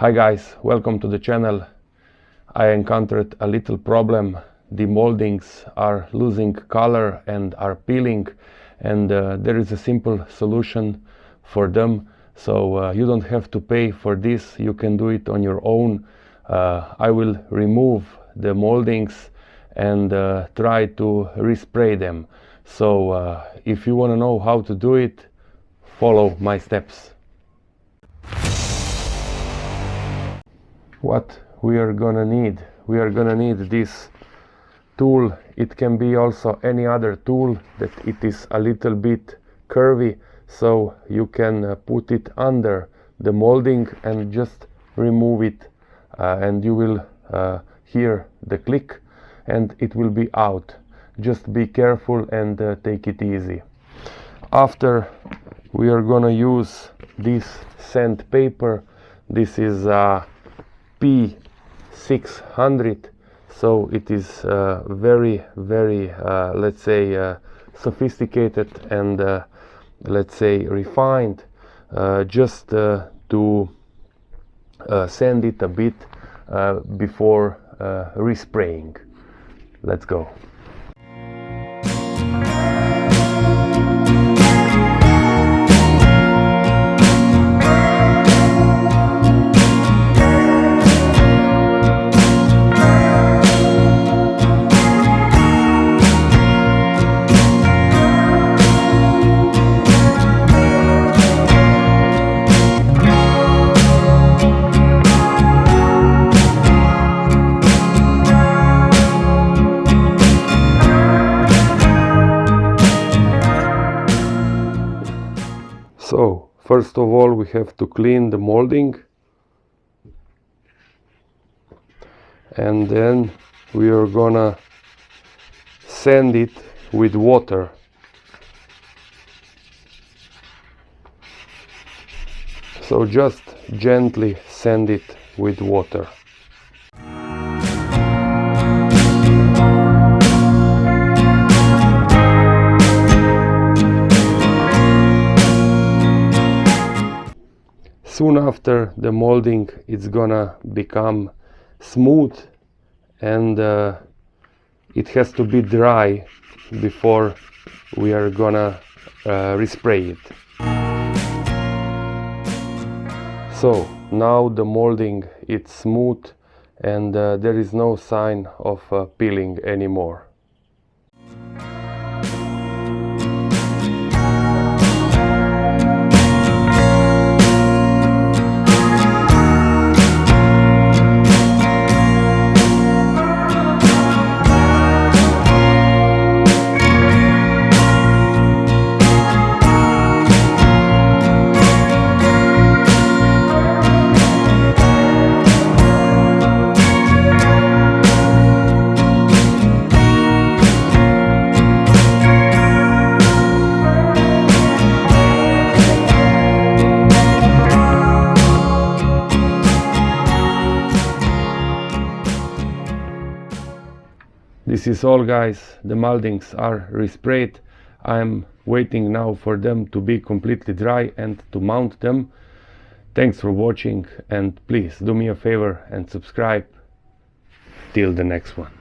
Hi guys, welcome to the channel. I encountered a little problem. The moldings are losing color and are peeling, and there is a simple solution for them, so you don't have to pay for this. You can do it on your own. I will remove the moldings and try to respray them. So if you want to know how to do it, follow my steps. What we are gonna need this tool. It can be also any other tool that it is a little bit curvy, so you can put it under the molding and just remove it, and you will hear the click and it will be out. Just be careful and take it easy. After, we are gonna use this sandpaper. This is P600, so it is very let's say sophisticated and let's say refined, just to sand it a bit before respraying. Let's go. So first of all, we have to clean the molding, and then we are gonna sand it with water. So just gently sand it with water. Soon after, the molding is gonna become smooth, and it has to be dry before we are gonna respray it. So now the molding is smooth and there is no sign of peeling anymore. This is all, guys. The moldings are resprayed. I'm waiting now for them to be completely dry and to mount them. Thanks for watching, and please do me a favor and subscribe. Till the next one.